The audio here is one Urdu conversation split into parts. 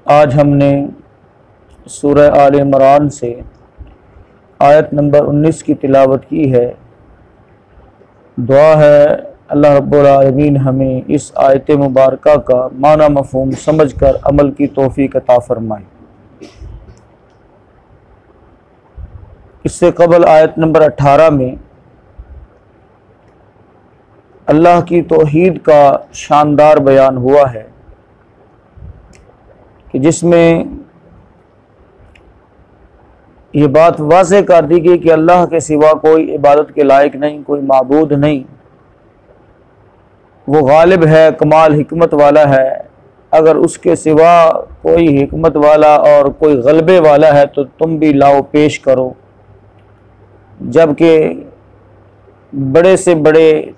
آج ہم نے سورہ آل عمران سے آیت نمبر 19 کی تلاوت کی ہے۔ دعا ہے اللہ رب العالمین ہمیں اس آیت مبارکہ کا معنی مفہوم سمجھ کر عمل کی توفیق عطا فرمائے۔ اس سے قبل آیت نمبر 18 میں اللہ کی توحید کا شاندار بیان ہوا ہے کہ جس میں یہ بات واضح کر دی گئی کہ اللہ کے سوا کوئی عبادت کے لائق نہیں، کوئی معبود نہیں، وہ غالب ہے، کمال حکمت والا ہے۔ اگر اس کے سوا کوئی حکمت والا اور کوئی غلبے والا ہے تو تم بھی لاؤ پیش کرو، جبکہ بڑے سے بڑے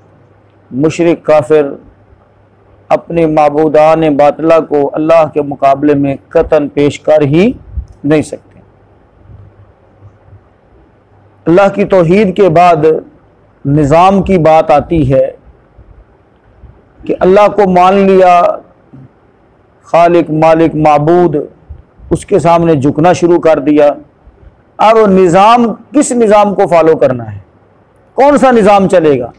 مشرک کافر اپنے معبودان باطلہ کو اللہ کے مقابلے میں قطعاً پیش کر ہی نہیں سکتے۔ اللہ کی توحید کے بعد نظام کی بات آتی ہے کہ اللہ کو مان لیا خالق مالک معبود، اس کے سامنے جھکنا شروع کر دیا۔ اب نظام، کس نظام کو فالو کرنا ہے؟ کون سا نظام چلے گا؟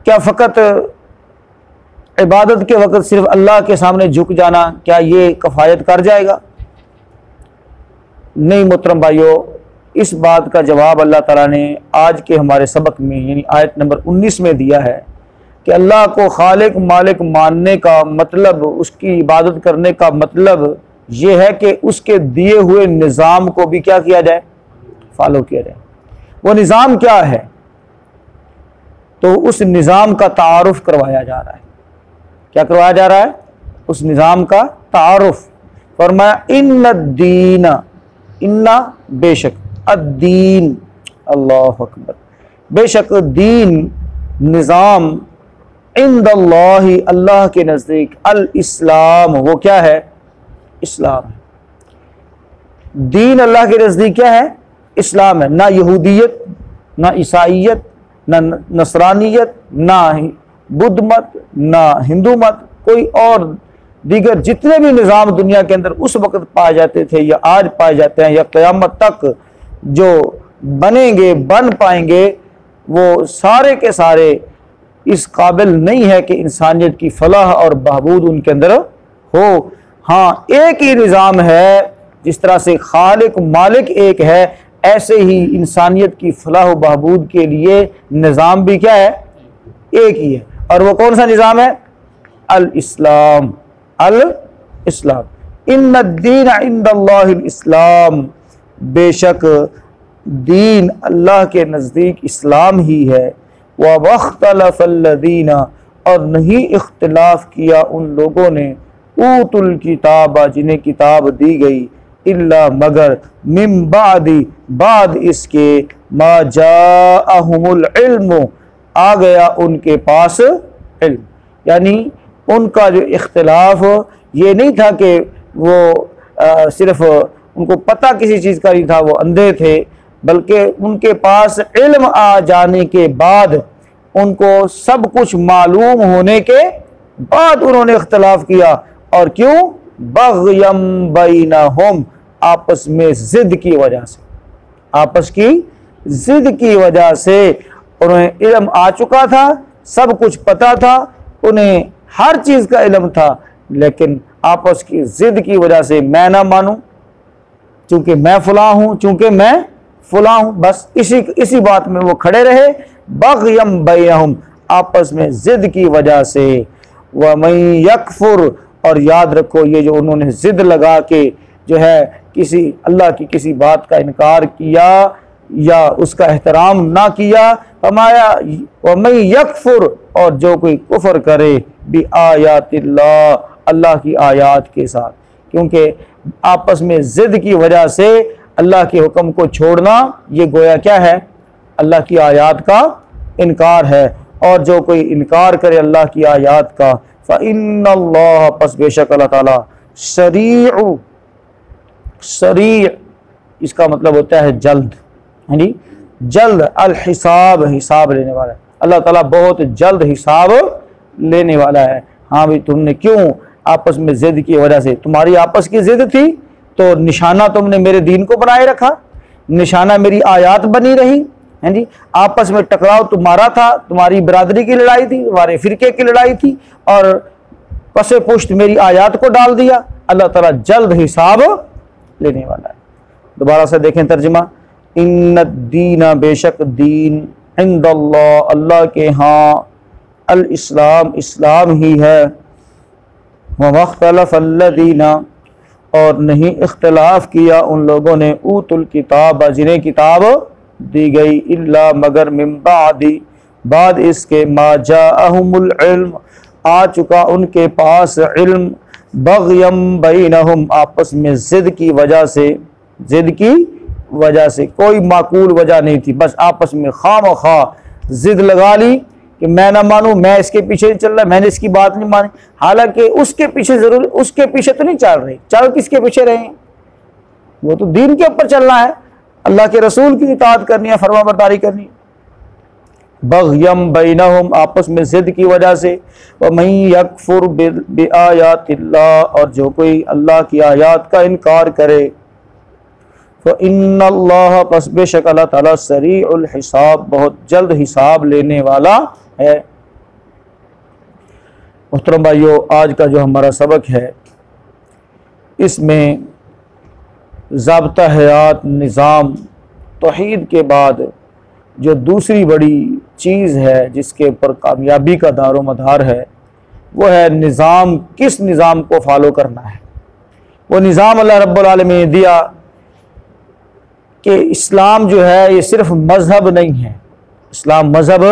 کیا فقط عبادت کے وقت صرف اللہ کے سامنے جھک جانا، کیا یہ کفایت کر جائے گا؟ نہیں محترم بھائیو، اس بات کا جواب اللہ تعالیٰ نے آج کے ہمارے سبق میں یعنی آیت نمبر 19 میں دیا ہے کہ اللہ کو خالق مالک ماننے کا مطلب، اس کی عبادت کرنے کا مطلب یہ ہے کہ اس کے دیے ہوئے نظام کو بھی کیا کیا جائے؟ فالو کیا جائے۔ وہ نظام کیا ہے؟ تو اس نظام کا تعارف کروایا جا رہا ہے۔ کیا کروایا جا رہا ہے؟ اس نظام کا تعارف۔ فرمایا ان الدین، ان بے شک، الدین، اللہ اکبر، بے شک دین، نظام، عند اللہ، اللہ کے نزدیک، الاسلام، وہ کیا ہے؟ اسلام ہے۔ دین اللہ کے نزدیک کیا ہے؟ اسلام ہے۔ نہ یہودیت، نہ عیسائیت، نہ نصرانیت، نہ بدھ مت، نہ ہندو مت، کوئی اور دیگر جتنے بھی نظام دنیا کے اندر اس وقت پائے جاتے تھے یا آج پائے جاتے ہیں یا قیامت تک جو بنیں گے، بن پائیں گے، وہ سارے کے سارے اس قابل نہیں ہے کہ انسانیت کی فلاح اور بہبود ان کے اندر ہو۔ ہاں، ایک ہی نظام ہے، جس طرح سے خالق مالک ایک ہے، ایسے ہی انسانیت کی فلاح و بہبود کے لیے نظام بھی کیا ہے؟ ایک ہی ہے۔ اور وہ کون سا نظام ہے؟ الاسلام، الاسلام۔ ان الدین عند اللہ الاسلام، بے شک دین اللہ کے نزدیک اسلام ہی ہے۔ وَاخْتَلَفَ الَّذِينَ، اور نہیں اختلاف کیا ان لوگوں نے، اوتوا الکتاب، جنہیں کتاب دی گئی، الا مگر، من بعد اس کے، ما جاءہم العلم، آ گیا ان کے پاس علم۔ یعنی ان کا جو اختلاف یہ نہیں تھا کہ وہ صرف ان کو پتہ کسی چیز کا نہیں تھا، وہ اندھے تھے، بلکہ ان کے پاس علم آ جانے کے بعد، ان کو سب کچھ معلوم ہونے کے بعد انہوں نے اختلاف کیا۔ اور کیوں؟ بغیم بینہم، آپس میں ضد کی وجہ سے، آپس کی ضد کی وجہ سے انہیں علم آ چکا تھا، سب کچھ پتہ تھا، انہیں ہر چیز کا علم تھا، لیکن آپس کی ضد کی وجہ سے میں نہ مانوں چونکہ میں فلاں ہوں، چونکہ میں فلاں ہوں، بس اسی بات میں وہ کھڑے رہے۔ بغیم بینہم، آپس میں ضد کی وجہ سے۔ وَمَن یکفر، اور یاد رکھو یہ جو انہوں نے ضد لگا کے جو ہے کسی اللہ کی کسی بات کا انکار کیا یا اس کا احترام نہ کیا، فرمایا وَمَن یکفر، اور جو کوئی کفر کرے، بِآیاتِ اللہ، اللہ کی آیات کے ساتھ، کیونکہ آپس میں ضد کی وجہ سے اللہ کے حکم کو چھوڑنا یہ گویا کیا ہے؟ اللہ کی آیات کا انکار ہے۔ اور جو کوئی انکار کرے اللہ کی آیات کا، فَإِنَّ اللَّهَ، پس بے شک اللہ تعالیٰ، سریع، اس کا مطلب ہوتا ہے جلد، یعنی جلد، الحساب، حساب لینے والا ہے۔ اللہ تعالیٰ بہت جلد حساب لینے والا ہے۔ ہاں بھی تم نے کیوں آپس میں ضد کی وجہ سے، تمہاری آپس کی ضد تھی تو نشانہ تم نے میرے دین کو بنائے رکھا، نشانہ میری آیات بنی رہی، ہیں جی، آپس میں ٹکراؤ تمہارا تھا، تمہاری برادری کی لڑائی تھی، تمہارے فرقے کی لڑائی تھی، اور پس پشت میری آیات کو ڈال دیا۔ اللہ تعالیٰ جلد حساب لینے والا ہے۔ دوبارہ سے دیکھیں ترجمہ، ان الدین، بے شک دین، عند اللہ، اللہ کے ہاں، الاسلام، اسلام ہی ہے، وما اختلف الذین، اور نہیں اختلاف کیا ان لوگوں نے، اوت الکتاب، جنہیں کتاب دی گئی، الا مگر من بعد اس کے، ما جاءہم العلم، آ چکا ان کے پاس علم، بغیم بینہم، آپس میں ضد کی وجہ سے، کوئی معقول وجہ نہیں تھی، بس آپس میں خواہ مخواہ ضد لگا لی کہ میں نہ مانوں، میں اس کے پیچھے نہیں چل رہا، میں نے اس کی بات نہیں مانی، حالانکہ اس کے پیچھے تو نہیں چل رہے، چل کس کے پیچھے رہے، وہ تو دین کے اوپر چلنا ہے، اللہ کے رسول کی اطاعت کرنی ہے، فرما برداری کرنی ہے۔ بغیم بینہم، آپس میں ضد کی وجہ سے، ومن یکفر بآیات اللہ، اور جو کوئی اللہ کی آیات کا انکار کرے، فإن اللہ، پس بے شک اللہ تعالیٰ، سریع الحساب، بہت جلد حساب لینے والا ہے۔ محترم بھائیو، آج کا جو ہمارا سبق ہے، اس میں ضابطہ حیات، نظام، توحید کے بعد جو دوسری بڑی چیز ہے جس کے اوپر کامیابی کا دار و مدار ہے، وہ ہے نظام، کس نظام کو فالو کرنا ہے۔ وہ نظام اللہ رب العالمین نے دیا کہ اسلام جو ہے یہ صرف مذہب نہیں ہے، اسلام مذہب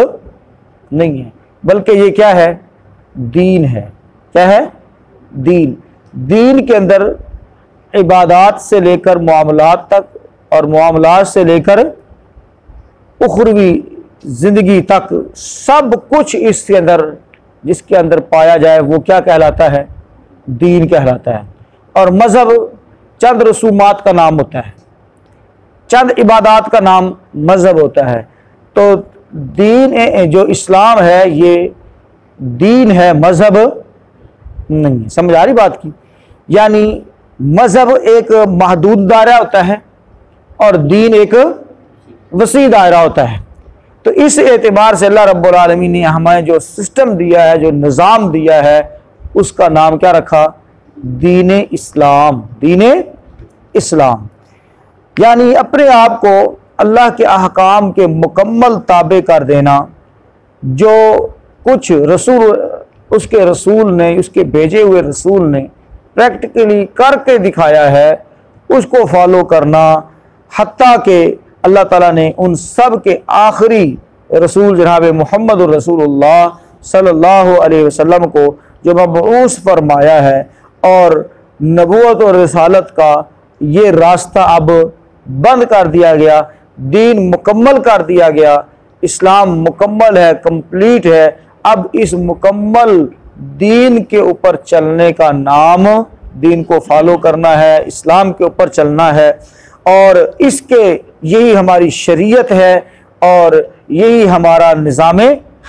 نہیں ہے، بلکہ یہ کیا ہے؟ دین ہے۔ کیا ہے؟ دین۔ دین کے اندر عبادات سے لے کر معاملات تک، اور معاملات سے لے کر اخروی زندگی تک، سب کچھ اس کے اندر، جس کے اندر پایا جائے وہ کیا کہلاتا ہے؟ دین کہلاتا ہے۔ اور مذہب چند رسومات کا نام ہوتا ہے، چند عبادات کا نام مذہب ہوتا ہے۔ تو دین جو اسلام ہے یہ دین ہے، مذہب نہیں ہے۔ سمجھ آ رہی بات کی؟ یعنی مذہب ایک محدود دائرہ ہوتا ہے اور دین ایک وسیع دائرہ ہوتا ہے۔ تو اس اعتبار سے اللہ رب العالمین نے ہمیں جو سسٹم دیا ہے، جو نظام دیا ہے، اس کا نام کیا رکھا؟ دین اسلام۔ دین اسلام یعنی اپنے آپ کو اللہ کے احکام کے مکمل تابع کر دینا، جو کچھ اس کے رسول نے، اس کے بھیجے ہوئے رسول نے پریکٹیکلی کر کے دکھایا ہے، اس کو فالو کرنا، حتیٰ کہ اللہ تعالیٰ نے ان سب کے آخری رسول جناب محمد الرسول اللہ صلی اللہ علیہ وسلم کو جو مبعوث فرمایا ہے، اور نبوت اور رسالت کا یہ راستہ اب بند کر دیا گیا، دین مکمل کر دیا گیا، اسلام مکمل ہے، کمپلیٹ ہے۔ اب اس مکمل دین کے اوپر چلنے کا نام، دین کو فالو کرنا ہے، اسلام کے اوپر چلنا ہے، اور اس کے یہی ہماری شریعت ہے اور یہی ہمارا نظام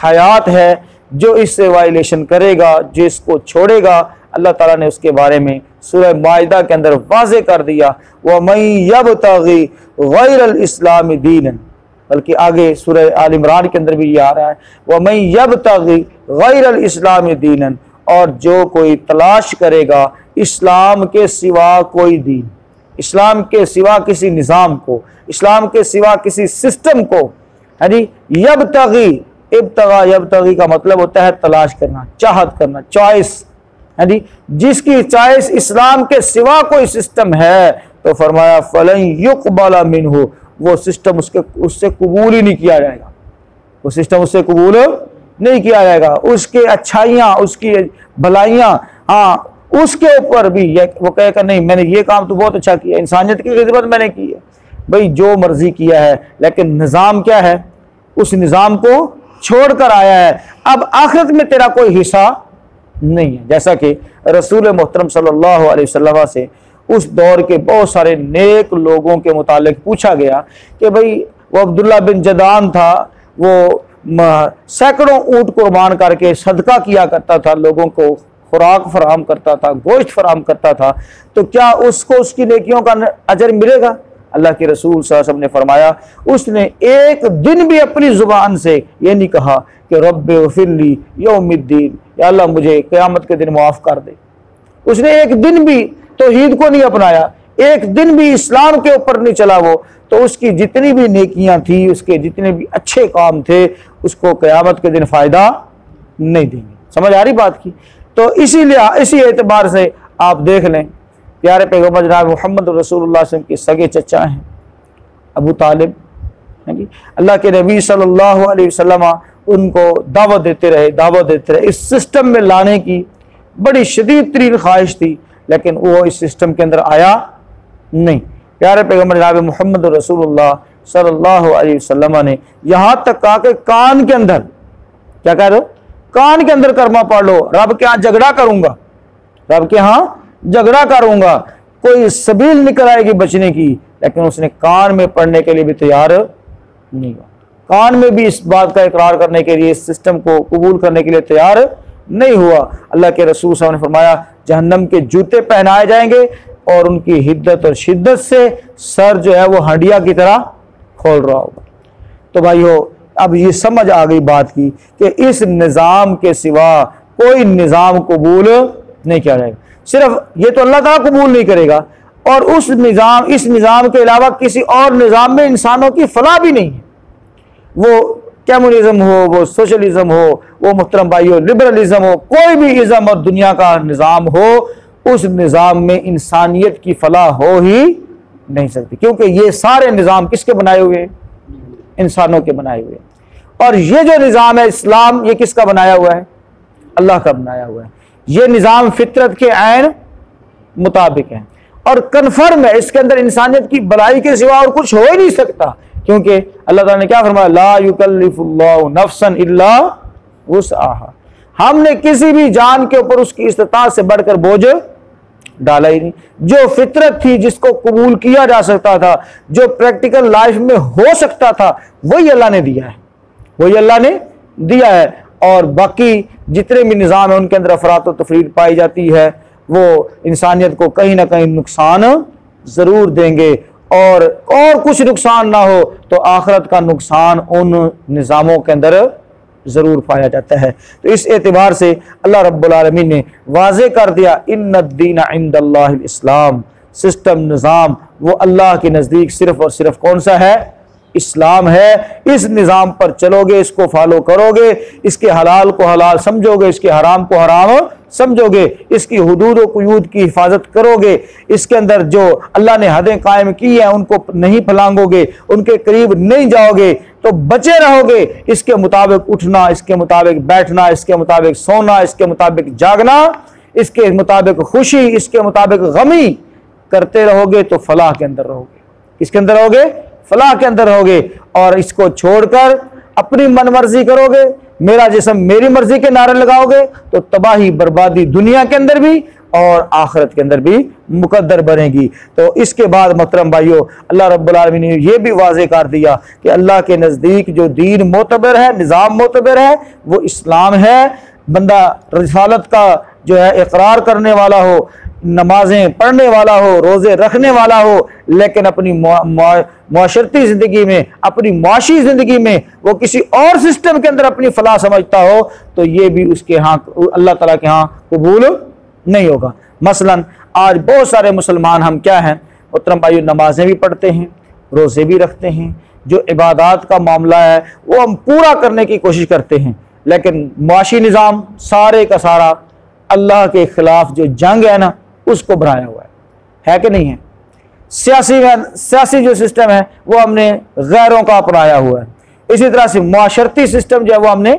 حیات ہے۔ جو اس سے وائلیشن کرے گا، جو اس کو چھوڑے گا، اللہ تعالیٰ نے اس کے بارے میں سورہ مائدہ کے اندر واضح کر دیا، وَمَن يَبْتَغِ غَيْرَ الْإِسْلَامِ دِينًا، بلکہ آگے سورہ آل عمران کے اندر بھی یہ آ رہا ہے، وَمَن يَبْتَغِ غَيْرَ الْإِسْلَامِ دِينًا، اور جو کوئی تلاش کرے گا اسلام کے سوا کوئی دین، اسلام کے سوا کسی نظام کو، اسلام کے سوا کسی سسٹم کو، ہے جی، یبتغی، یبتغی کا مطلب ہوتا ہے تلاش کرنا، چاہت کرنا، چوائس، ہے جی، جس کی چوائس اسلام کے سوا کوئی سسٹم ہے تو فرمایا فلن یقبل منہ، وہ سسٹم اس سے قبول ہی نہیں کیا جائے گا، وہ سسٹم اس سے قبول نہیں کیا جائے گا۔ اس کے اچھائیاں، اس کی بھلائیاں، ہاں اس کے اوپر بھی وہ کہے کہ نہیں، میں نے یہ کام تو بہت اچھا کیا، انسانیت کی خدمت میں نے کی ہے، بھئی جو مرضی کیا ہے، لیکن نظام کیا ہے؟ اس نظام کو چھوڑ کر آیا ہے، اب آخرت میں تیرا کوئی حصہ نہیں ہے۔ جیسا کہ رسول محترم صلی اللہ علیہ وسلم سے اس دور کے بہت سارے نیک لوگوں کے متعلق پوچھا گیا کہ بھئی وہ عبداللہ بن جدعان تھا، وہ سینکڑوں اونٹ قربان کر کے صدقہ کیا کرتا تھا، لوگوں کو خوراک فراہم کرتا تھا، گوشت فراہم کرتا تھا، تو کیا اس کو اس کی نیکیوں کا اجر ملے گا؟ اللہ کے رسول صلی اللہ علیہ وسلم نے فرمایا اس نے ایک دن بھی اپنی زبان سے یہ نہیں کہا کہ رب اغفر لی یوم الدین، یا اللہ مجھے قیامت کے دن معاف کر دے۔ اس نے ایک دن بھی توحید کو نہیں اپنایا، ایک دن بھی اسلام کے اوپر نہیں چلا وہ، تو اس کی جتنی بھی نیکیاں تھیں، اس کے جتنے بھی اچھے کام تھے، اس کو قیامت کے دن فائدہ نہیں دیں گے۔ سمجھ آ رہی بات کی؟ تو اسی اعتبار سے آپ دیکھ لیں، پیارے پیغمبر جناب محمد رسول اللہ صلی اللہ علیہ وسلم کے سگے چچا ہیں ابو طالب، اللہ کے نبی صلی اللہ علیہ وسلم ان کو دعوت دیتے رہے، اس سسٹم میں لانے کی بڑی شدید ترین خواہش تھی، لیکن وہ اس سسٹم کے اندر آیا نہیں۔ پیارے پیغمبر جناب محمد رسول اللہ صلی اللہ علیہ وسلم نے یہاں تک کہا کہ کان کے اندر کیا کہہ رہے ہو؟ کان کے اندر کلمہ پڑھ لو، رب کے ہاں جھگڑا کروں گا، رب کے ہاں جھگڑا کروں گا، کوئی سبیل نکل آئے گی بچنے کی، لیکن اس نے کان میں پڑھنے کے لیے بھی تیار نہیں ہوا، کان میں بھی اس بات کا اقرار کرنے کے لیے، اس سسٹم کو قبول کرنے کے لیے تیار نہیں ہوا۔ اللہ کے رسول صلی اللہ علیہ وسلم نے فرمایا جہنم کے جوتے پہنائے جائیں گے اور ان کی حدت اور شدت سے سر جو ہے وہ ہڈیا کی طرح کھول رہا ہوگا۔ تو بھائیو اب یہ سمجھ آ گئی بات کی کہ اس نظام کے سوا کوئی نظام قبول نہیں کیا جائے گا، صرف یہ تو اللہ تعالیٰ قبول نہیں کرے گا، اور اس نظام کے علاوہ کسی اور نظام میں انسانوں کی فلاح بھی نہیں ہے، وہ کمیونزم ہو، وہ سوشلزم ہو، وہ محترم بھائیو لبرلزم ہو، کوئی بھی ازم اور دنیا کا نظام ہو، اس نظام میں انسانیت کی فلاح ہو ہی نہیں سکتی، کیونکہ یہ سارے نظام کس کے بنائے ہوئے ہیں؟ انسانوں کے بنائے ہوئے ہیں۔ اور یہ جو نظام ہے اسلام، یہ کس کا بنایا ہوا ہے؟ اللہ کا بنایا ہوا ہے۔ یہ نظام فطرت کے عین مطابق ہے اور کنفرم ہے، اس کے اندر انسانیت کی بھلائی کے سوا اور کچھ ہو ہی نہیں سکتا، کیونکہ اللہ تعالیٰ نے کیا فرمایا؟ لا یکلف اللہ نفسا الا وسعها، ہم نے کسی بھی جان کے اوپر اس کی استطاعت سے بڑھ کر بوجھ ڈالا ہی نہیں۔ جو فطرت تھی، جس کو قبول کیا جا سکتا تھا، جو پریکٹیکل لائف میں ہو سکتا تھا، وہی اللہ نے دیا ہے، وہی اللہ نے دیا ہے، اور باقی جتنے بھی نظام ہیں ان کے اندر افراط و تفریط پائی جاتی ہے، وہ انسانیت کو کہیں نہ کہیں نقصان ضرور دیں گے، اور کچھ نقصان نہ ہو تو آخرت کا نقصان ان نظاموں کے اندر ضرور پایا جاتا ہے۔ تو اس اعتبار سے اللہ رب العالمین نے واضح کر دیا ان الدین عند اللہ الاسلام، سسٹم نظام وہ اللہ کے نزدیک صرف اور صرف کون سا ہے؟ اسلام ہے۔ اس نظام پر چلو گے، اس کو فالو کرو گے، اس کے حلال کو حلال سمجھو گے، اس کے حرام کو حرام سمجھو گے، اس کی حدود و قیود کی حفاظت کرو گے، اس کے اندر جو اللہ نے حدیں قائم کی ہیں ان کو نہیں پھلانگو گے، ان کے قریب نہیں جاؤ گے، تو بچے رہو گے اس کے مطابق اٹھنا، اس کے مطابق بیٹھنا، اس کے مطابق سونا، اس کے مطابق جاگنا، اس کے مطابق خوشی، اس کے مطابق غمی کرتے رہو گے تو فلاح کے اندر رہو گے۔ کس کے اندر رہو گے؟ فلاح کے اندر رہو گے۔ اور اس کو چھوڑ کر اپنی من مرضی کرو گے، میرا جسم میری مرضی کے نعرے لگاؤ گے، تو تباہی بربادی دنیا کے اندر بھی اور آخرت کے اندر بھی مقدر بنے گی۔ تو اس کے بعد محترم بھائیو اللہ رب العالمین نے یہ بھی واضح کر دیا کہ اللہ کے نزدیک جو دین معتبر ہے، نظام معتبر ہے، وہ اسلام ہے۔ بندہ رسالت کا جو ہے اقرار کرنے والا ہو، نمازیں پڑھنے والا ہو، روزے رکھنے والا ہو، لیکن اپنی معاشرتی زندگی میں، اپنی معاشی زندگی میں وہ کسی اور سسٹم کے اندر اپنی فلاح سمجھتا ہو، تو یہ بھی اس کے ہاں اللہ تعالیٰ کے ہاں قبول نہیں ہوگا۔ مثلا آج بہت سارے مسلمان ہم کیا ہیں محترم بھائیو، نمازیں بھی پڑھتے ہیں، روزے بھی رکھتے ہیں، جو عبادات کا معاملہ ہے وہ ہم پورا کرنے کی کوشش کرتے ہیں، لیکن معاشی نظام سارے کا سارا اللہ کے خلاف جو جنگ ہے نا، اس کو بنایا ہوا ہے کہ نہیں ہے؟ سیاسی جو سسٹم ہے وہ ہم نے غیروں کا اپنایا ہوا ہے، اسی طرح سے معاشرتی سسٹم جو ہے وہ ہم نے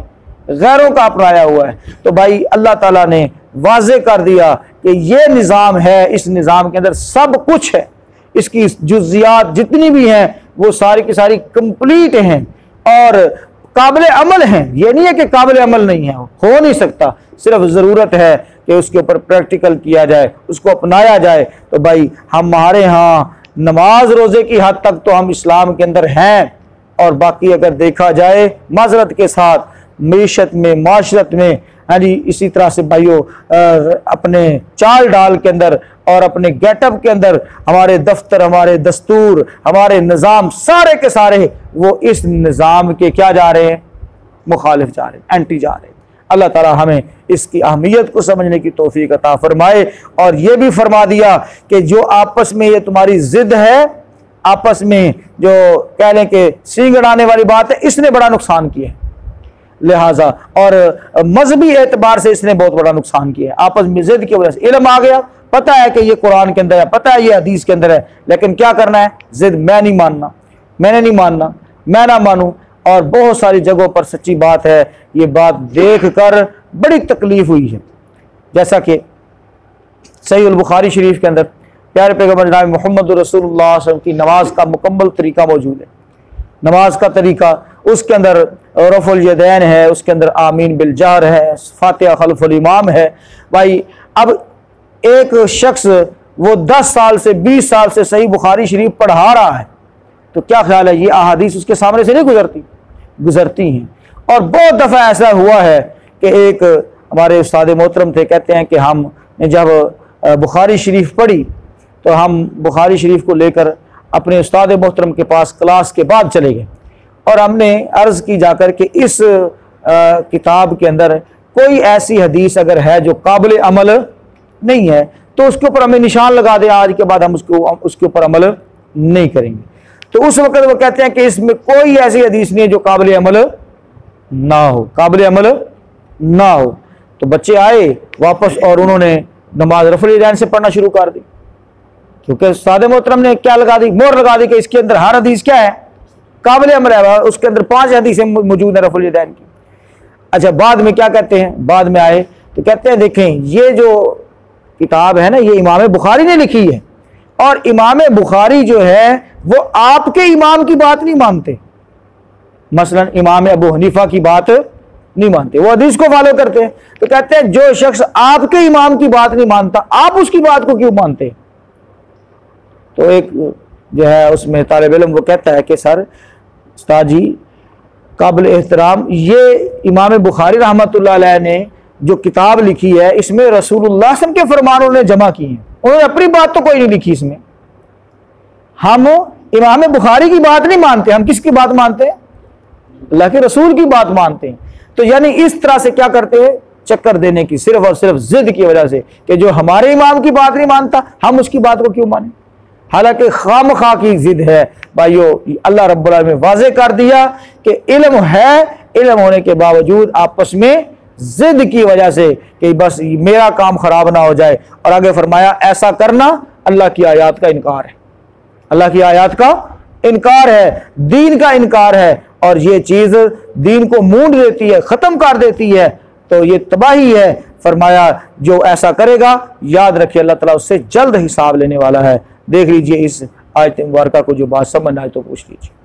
غیروں کا اپنایا ہوا ہے۔ تو بھائی اللہ تعالیٰ نے واضح کر دیا کہ یہ نظام ہے، اس نظام کے اندر سب کچھ ہے، اس کی جزیات جتنی بھی ہیں وہ ساری کی ساری کمپلیٹ ہیں اور قابل عمل ہیں۔ یہ نہیں ہے کہ قابل عمل نہیں ہے، ہو نہیں سکتا، صرف ضرورت ہے کہ اس کے اوپر پریکٹیکل کیا جائے، اس کو اپنایا جائے۔ تو بھائی ہمارے ہاں نماز روزے کی حد تک تو ہم اسلام کے اندر ہیں، اور باقی اگر دیکھا جائے معذرت کے ساتھ معیشت میں، معاشرت میں ہاں جی اسی طرح سے بھائیو اپنے چال ڈال کے اندر اور اپنے گیٹ اپ کے اندر ہمارے دفتر، ہمارے دستور، ہمارے نظام سارے کے سارے وہ اس نظام کے کیا جا رہے ہیں؟ مخالف جا رہے ہیں، اینٹی جا رہے ہیں۔ اللہ تعالی ہمیں اس کی اہمیت کو سمجھنے کی توفیق عطا فرمائے، اور یہ بھی فرما دیا کہ جو آپس میں یہ تمہاری ضد ہے، آپس میں جو کہہ لیں کہ سینگ اڑانے والی بات ہے، اس نے بڑا نقصان کیا ہے، لہٰذا اور مذہبی اعتبار سے اس نے بہت بڑا نقصان کیا ہے۔ آپس میں ضد کی وجہ سے علم آ گیا، پتہ ہے کہ یہ قرآن کے اندر ہے، پتہ ہے یہ حدیث کے اندر ہے، لیکن کیا کرنا ہے؟ ضد، میں نہیں ماننا، میں نے نہیں ماننا، میں نہ مانوں۔ اور بہت ساری جگہوں پر سچی بات ہے، یہ بات دیکھ کر بڑی تکلیف ہوئی ہے، جیسا کہ صحیح البخاری شریف کے اندر پیارے پیغمبر جناب محمد رسول اللہ صلی اللہ علیہ وسلم کی نماز کا مکمل طریقہ موجود ہے۔ نماز کا طریقہ، اس کے اندر رفع الیدین ہے، اس کے اندر آمین بالجہر ہے، فاتحہ خلف الامام ہے۔ بھائی اب ایک شخص وہ 10 سال سے 20 سال سے صحیح بخاری شریف پڑھا رہا ہے، تو کیا خیال ہے یہ احادیث اس کے سامنے سے نہیں گزرتی ہیں؟ اور بہت دفعہ ایسا ہوا ہے کہ ایک ہمارے استاد محترم تھے، کہتے ہیں کہ ہم نے جب بخاری شریف پڑھی تو ہم بخاری شریف کو لے کر اپنے استاد محترم کے پاس کلاس کے بعد چلے گئے، اور ہم نے عرض کی جا کر کہ اس کتاب کے اندر کوئی ایسی حدیث اگر ہے جو قابل عمل نہیں ہے تو اس کے اوپر ہمیں نشان لگا دیں، آج کے بعد ہم اس کے اوپر عمل نہیں کریں گے۔ تو اس وقت وہ کہتے ہیں کہ اس میں کوئی ایسی حدیث نہیں ہے جو قابل عمل نہ ہو، قابل عمل نہ ہو۔ تو بچے آئے واپس اور انہوں نے نماز رفع الیدین سے پڑھنا شروع کر دی، کیونکہ استاد محترم نے کیا لگا دی؟ مہر لگا دی کہ اس کے اندر ہر حدیث کیا ہے؟ قابل عمل ہے، اس کے اندر 5 حدیثیں موجود ہیں رفع الیدین کی۔ اچھا بعد میں کیا کہتے ہیں؟ بعد میں آئے تو کہتے ہیں دیکھیں یہ جو کتاب ہے نا یہ امام بخاری نے لکھی ہے، اور امام بخاری جو ہے وہ آپ کے امام کی بات نہیں مانتے، مثلا امام ابو حنیفہ کی بات نہیں مانتے، وہ حدیث کو فالو کرتے ہیں۔ تو کہتے ہیں جو شخص آپ کے امام کی بات نہیں مانتا، آپ اس کی بات کو کیوں مانتے؟ تو ایک جو ہے اس میں طالب علم وہ کہتا ہے کہ سر استاد جی قابل احترام، یہ امام بخاری رحمۃ اللہ علیہ نے جو کتاب لکھی ہے اس میں رسول اللہ صلی اللہ علیہ وسلم کے فرمان انہوں نے جمع کیے ہیں، انہوں نے اپنی بات تو کوئی نہیں لکھی اس میں۔ ہم امام بخاری کی بات نہیں مانتے، ہم کس کی بات مانتے ہیں؟ اللہ کے رسول کی بات مانتے ہیں۔ تو یعنی اس طرح سے کیا کرتے ہیں؟ چکر دینے کی، صرف اور صرف ضد کی وجہ سے کہ جو ہمارے امام کی بات نہیں مانتا ہم اس کی بات کو کیوں مانیں، حالانکہ خام خواہ کی ضد ہے۔ بھائیو اللہ رب العالمین نے واضح کر دیا کہ علم ہے، علم ہونے کے باوجود آپس میں ضد کی وجہ سے کہ بس میرا کام خراب نہ ہو جائے، اور آگے فرمایا ایسا کرنا اللہ کی آیات کا انکار ہے، اللہ کی آیات کا انکار ہے، دین کا انکار ہے، اور یہ چیز دین کو مونڈ دیتی ہے، ختم کر دیتی ہے، تو یہ تباہی ہے۔ فرمایا جو ایسا کرے گا یاد رکھیے اللہ تعالیٰ اس سے جلد حساب لینے والا ہے۔ دیکھ لیجئے اس آیت مبارکہ کو، جو بات سمجھ آئے تو پوچھ لیجئے۔